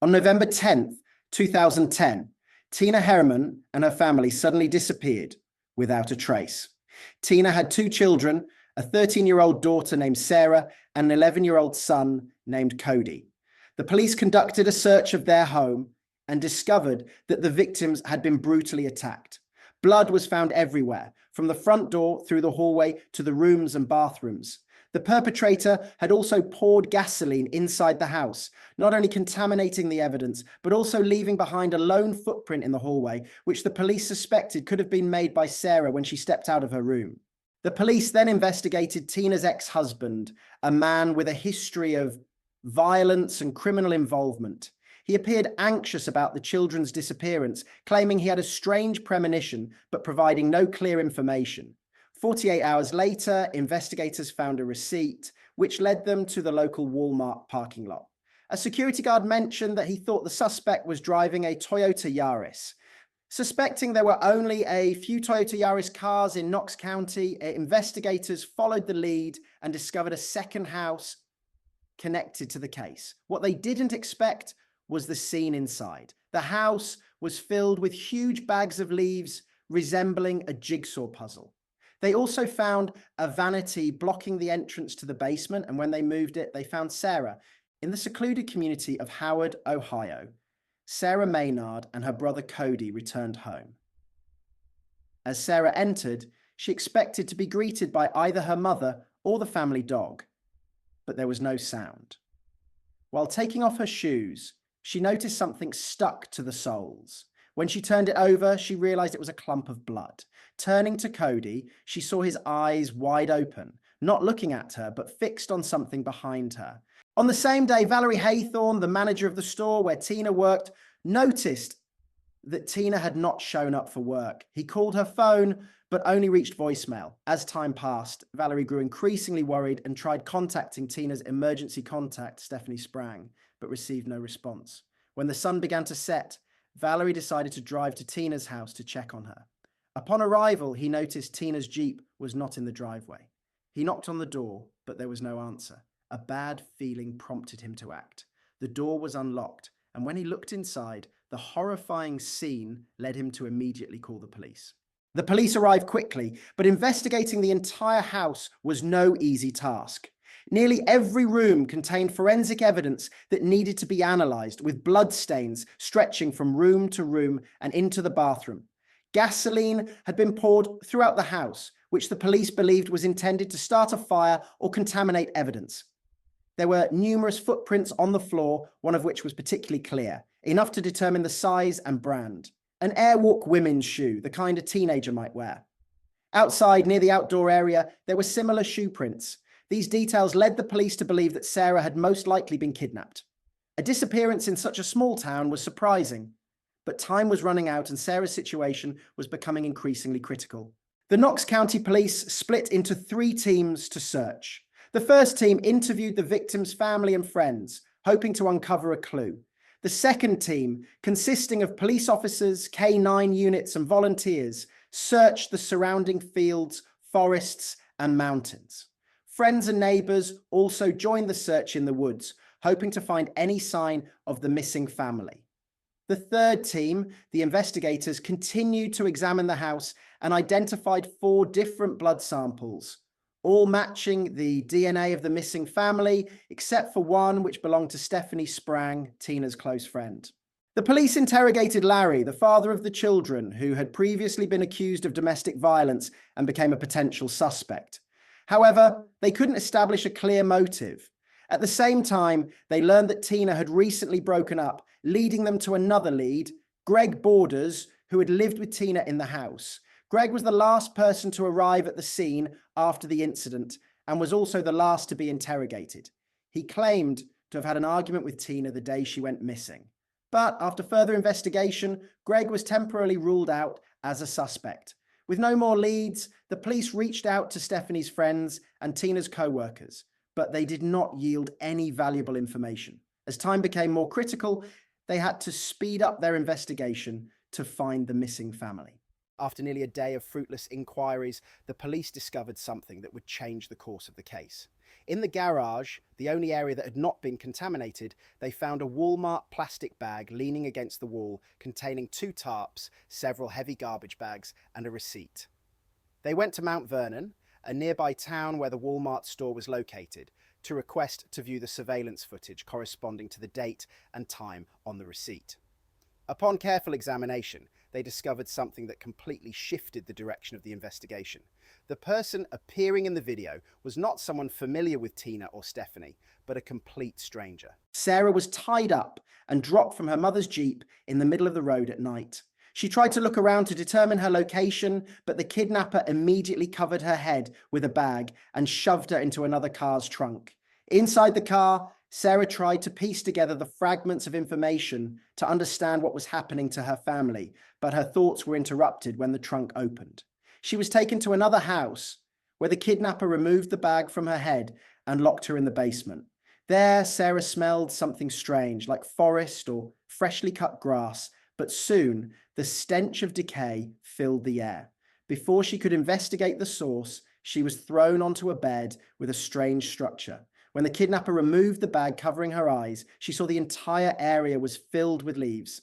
On November 10th, 2010, Tina Herrmann and her family suddenly disappeared without a trace. Tina had two children, a 13-year-old daughter named Sarah and an 11-year-old son named Cody. The police conducted a search of their home and discovered that the victims had been brutally attacked. Blood was found everywhere, from the front door through the hallway to the rooms and bathrooms. The perpetrator had also poured gasoline inside the house, not only contaminating the evidence, but also leaving behind a lone footprint in the hallway, which the police suspected could have been made by Sarah when she stepped out of her room. The police then investigated Tina's ex-husband, a man with a history of violence and criminal involvement. He appeared anxious about the children's disappearance, claiming he had a strange premonition, but providing no clear information. 48 hours later, investigators found a receipt, which led them to the local Walmart parking lot. A security guard mentioned that he thought the suspect was driving a Toyota Yaris. Suspecting there were only a few Toyota Yaris cars in Knox County, investigators followed the lead and discovered a second house connected to the case. What they didn't expect was the scene inside. The house was filled with huge bags of leaves resembling a jigsaw puzzle. They also found a vanity blocking the entrance to the basement, and when they moved it, they found Sarah in the secluded community of Howard, Ohio. Sarah Maynard and her brother Cody returned home. As Sarah entered, she expected to be greeted by either her mother or the family dog, but there was no sound. While taking off her shoes, she noticed something stuck to the soles. When she turned it over, she realized it was a clump of blood. Turning to Cody, she saw his eyes wide open, not looking at her, but fixed on something behind her. On the same day, Valerie Haythorne, the manager of the store where Tina worked, noticed that Tina had not shown up for work. He called her phone, but only reached voicemail. As time passed, Valerie grew increasingly worried and tried contacting Tina's emergency contact, Stephanie Sprang, but received no response. When the sun began to set, Valerie decided to drive to Tina's house to check on her. Upon arrival, he noticed Tina's Jeep was not in the driveway. He knocked on the door, but there was no answer. A bad feeling prompted him to act. The door was unlocked, and when he looked inside, the horrifying scene led him to immediately call the police. The police arrived quickly, but investigating the entire house was no easy task. Nearly every room contained forensic evidence that needed to be analysed, with bloodstains stretching from room to room and into the bathroom. Gasoline had been poured throughout the house, which the police believed was intended to start a fire or contaminate evidence. There were numerous footprints on the floor, one of which was particularly clear, enough to determine the size and brand. An Airwalk women's shoe, the kind a teenager might wear. Outside, near the outdoor area, there were similar shoe prints. These details led the police to believe that Sarah had most likely been kidnapped. A disappearance in such a small town was surprising, but time was running out and Sarah's situation was becoming increasingly critical. The Knox County Police split into 3 teams to search. The first team interviewed the victim's family and friends, hoping to uncover a clue. The second team, consisting of police officers, K9 units and volunteers, searched the surrounding fields, forests and mountains. Friends and neighbours also joined the search in the woods, hoping to find any sign of the missing family. The third team, the investigators, continued to examine the house and identified 4 different blood samples, all matching the DNA of the missing family, except for one which belonged to Stephanie Sprang, Tina's close friend. The police interrogated Larry, the father of the children, who had previously been accused of domestic violence and became a potential suspect. However, they couldn't establish a clear motive. At the same time, they learned that Tina had recently broken up, leading them to another lead, Greg Borders, who had lived with Tina in the house. Greg was the last person to arrive at the scene after the incident and was also the last to be interrogated. He claimed to have had an argument with Tina the day she went missing. But after further investigation, Greg was temporarily ruled out as a suspect. With no more leads, the police reached out to Stephanie's friends and Tina's co-workers, but they did not yield any valuable information. As time became more critical, they had to speed up their investigation to find the missing family. After nearly a day of fruitless inquiries, the police discovered something that would change the course of the case. In the garage, the only area that had not been contaminated, they found a Walmart plastic bag leaning against the wall containing 2 tarps, several heavy garbage bags, and a receipt. They went to Mount Vernon, a nearby town where the Walmart store was located, to request to view the surveillance footage corresponding to the date and time on the receipt. Upon careful examination, they discovered something that completely shifted the direction of the investigation. The person appearing in the video was not someone familiar with Tina or Stephanie, but a complete stranger. Sarah was tied up and dropped from her mother's Jeep in the middle of the road at night. She tried to look around to determine her location, but the kidnapper immediately covered her head with a bag and shoved her into another car's trunk. Inside the car, Sarah tried to piece together the fragments of information to understand what was happening to her family, but her thoughts were interrupted when the trunk opened. She was taken to another house where the kidnapper removed the bag from her head and locked her in the basement. There, Sarah smelled something strange, like forest or freshly cut grass, but soon the stench of decay filled the air. Before she could investigate the source, she was thrown onto a bed with a strange structure. When the kidnapper removed the bag covering her eyes, she saw the entire area was filled with leaves.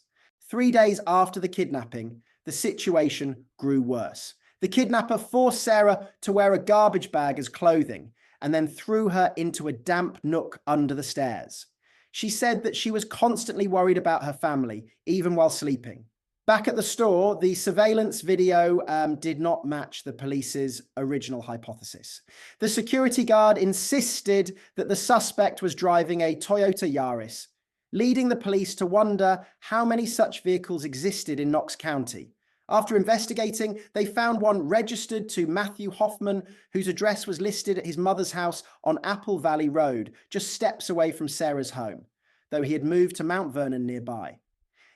3 days after the kidnapping, the situation grew worse. The kidnapper forced Sarah to wear a garbage bag as clothing and then threw her into a damp nook under the stairs. She said that she was constantly worried about her family, even while sleeping. Back at the store, the surveillance video did not match the police's original hypothesis. The security guard insisted that the suspect was driving a Toyota Yaris, leading the police to wonder how many such vehicles existed in Knox County. After investigating, they found one registered to Matthew Hoffman, whose address was listed at his mother's house on Apple Valley Road, just steps away from Sarah's home, though he had moved to Mount Vernon nearby.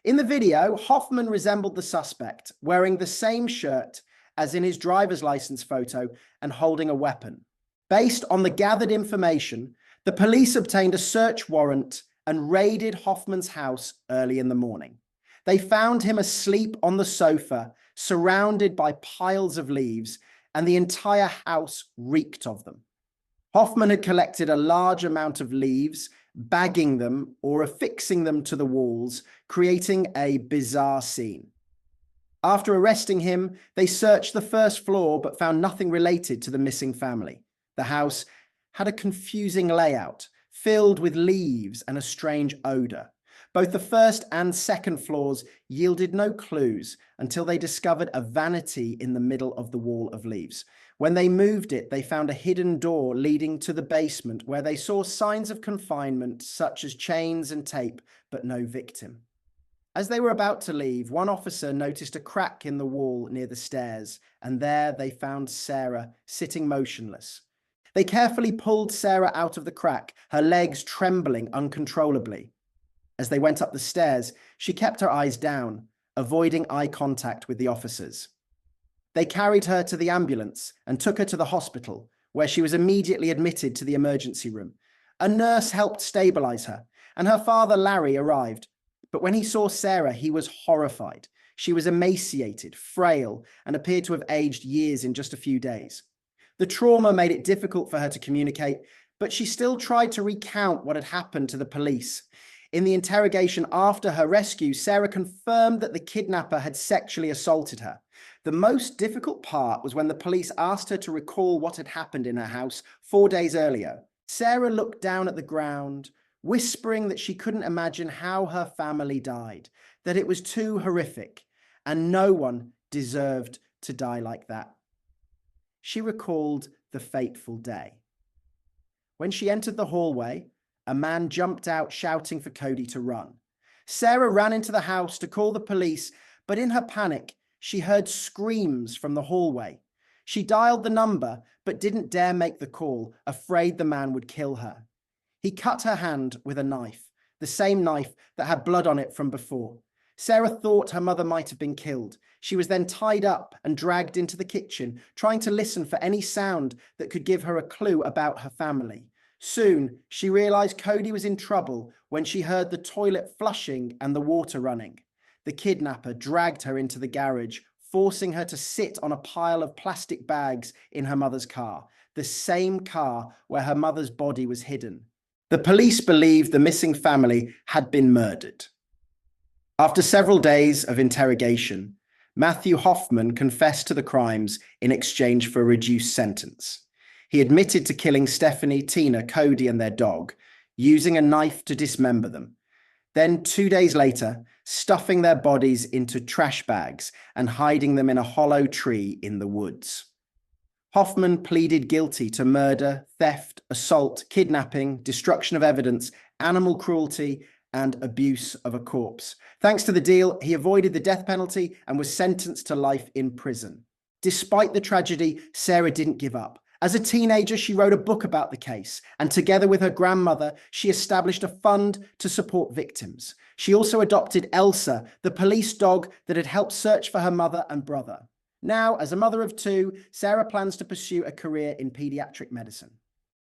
In the video, Hoffman resembled the suspect, wearing the same shirt as in his driver's license photo and holding a weapon. Based on the gathered information, the police obtained a search warrant and raided Hoffman's house early in the morning. They found him asleep on the sofa, surrounded by piles of leaves, and the entire house reeked of them. Hoffman had collected a large amount of leaves, bagging them or affixing them to the walls, creating a bizarre scene. After arresting him, they searched the first floor but found nothing related to the missing family. The house had a confusing layout, filled with leaves and a strange odor. Both the first and second floors yielded no clues until they discovered a vanity in the middle of the wall of leaves. When they moved it, they found a hidden door leading to the basement where they saw signs of confinement such as chains and tape, but no victim. As they were about to leave, one officer noticed a crack in the wall near the stairs, and there they found Sarah sitting motionless. They carefully pulled Sarah out of the crack, her legs trembling uncontrollably. As they went up the stairs, she kept her eyes down, avoiding eye contact with the officers. They carried her to the ambulance and took her to the hospital, where she was immediately admitted to the emergency room. A nurse helped stabilize her, and her father, Larry, arrived. But when he saw Sarah, he was horrified. She was emaciated, frail, and appeared to have aged years in just a few days. The trauma made it difficult for her to communicate, but she still tried to recount what had happened to the police. In the interrogation after her rescue, Sarah confirmed that the kidnapper had sexually assaulted her. The most difficult part was when the police asked her to recall what had happened in her house 4 days earlier. Sarah looked down at the ground, whispering that she couldn't imagine how her family died, that it was too horrific, and no one deserved to die like that. She recalled the fateful day. When she entered the hallway, a man jumped out shouting for Cody to run. Sarah ran into the house to call the police, but in her panic, she heard screams from the hallway. She dialed the number, but didn't dare make the call, afraid the man would kill her. He cut her hand with a knife, the same knife that had blood on it from before. Sarah thought her mother might have been killed. She was then tied up and dragged into the kitchen, trying to listen for any sound that could give her a clue about her family. Soon, she realized Cody was in trouble when she heard the toilet flushing and the water running. The kidnapper dragged her into the garage, forcing her to sit on a pile of plastic bags in her mother's car. the same car where her mother's body was hidden. The police believed the missing family had been murdered. After several days of interrogation, Matthew Hoffman confessed to the crimes in exchange for a reduced sentence. He admitted to killing Stephanie, Tina, Cody, and their dog, using a knife to dismember them. Then 2 days later, stuffing their bodies into trash bags and hiding them in a hollow tree in the woods. Hoffman pleaded guilty to murder, theft, assault, kidnapping, destruction of evidence, animal cruelty, and abuse of a corpse. Thanks to the deal, he avoided the death penalty and was sentenced to life in prison. Despite the tragedy, Sarah didn't give up. As a teenager, she wrote a book about the case, and together with her grandmother, she established a fund to support victims. She also adopted Elsa, the police dog that had helped search for her mother and brother. Now, as a mother of two, Sarah plans to pursue a career in pediatric medicine.